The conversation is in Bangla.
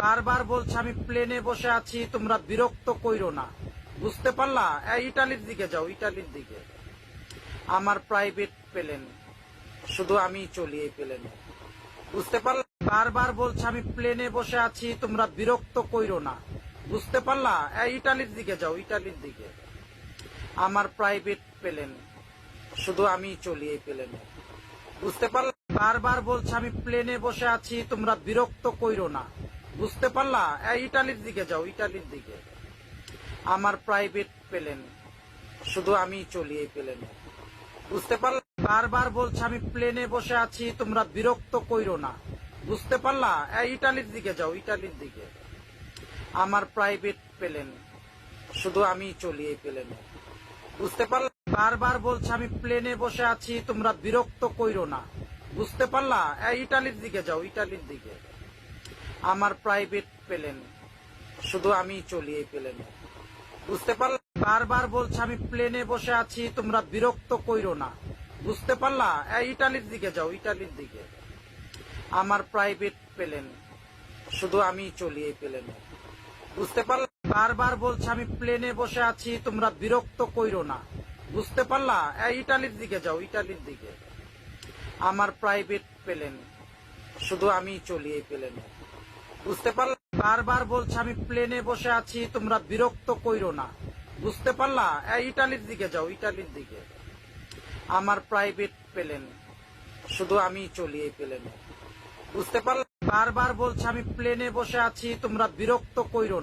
বারবার বলছে আমি প্লেনে বসে আছি, তোমরা বিরক্ত কইরো না। বুঝতে পারলা? ইটালির দিকে যাও, ইটালির দিকে। আমার প্রাইভেট প্লেন, শুধু আমি চলি এই প্লেনে। বুঝতে পারলা? বারবার বলছে আমি প্লেনে বসে আছি, তোমরা বিরক্ত কইরো না। বুঝতে পারলা? ইটালির দিকে যাও, ইটালির দিকে। আমার প্রাইভেট প্লেন, শুধু আমি চলি এই প্লেনে। বুঝতে পারলা? বারবার বলছে আমি প্লেনে বসে আছি, তোমরা বিরক্ত কইরো না। বুঝতে পারলা? ইটালির দিকে যাও, ইটালির দিকে। আমার প্রাইভেট প্লেন, শুধু আমি চলি এই প্লেনে। বুঝতে পারলা? বারবার বলছে আমি প্লেনে বসে আছি, তোমরা বিরক্ত কইরো না। বুঝতে পারলা? ইটালির দিকে যাও, ইটালির দিকে। আমার প্রাইভেট প্লেন, শুধু আমি চলি এই প্লেনে। বুঝতে পারলা? বারবার বলছে আমি প্লেনে বসে আছি, তোমরা বিরক্ত কইরো না। বুঝতে পারলা? ইটালির দিকে যাও, ইটালির দিকে। আমার প্রাইভেট প্লেন, শুধু আমি চলি এই প্লেনে। বুঝতে পারলা? বারবার বলছে আমি প্লেনে বসে আছি, তোমরা বিরক্ত কইরো না। বুঝতে পারলা? ইটালির দিকে যাও, ইটালির দিকে। আমার প্রাইভেট প্লেন, শুধু আমি চলি এই প্লেনে। বুঝতে পারলা? বারবার বলছে আমি প্লেনে বসে আছি, তোমরা বিরক্ত কইরো না। বুঝতে পারলা? ইটালির দিকে যাও, ইটালির দিকে। আমার প্রাইভেট প্লেন, শুধু আমি চলি এই প্লেনে। বুঝতে পারলা? বারবার বলছে আমি প্লেনে বসে আছি, তোমরা বিরক্ত কইরো না। বুঝতে পারলা? ইটালির দিকে যাও, ইটালির দিকে। আমার প্রাইভেট প্লেন, শুধু আমি চলি এই প্লেনে। বুঝতে পারলা? বারবার বলছে আমি প্লেনে বসে আছি, তোমরা বিরক্ত কইরো না।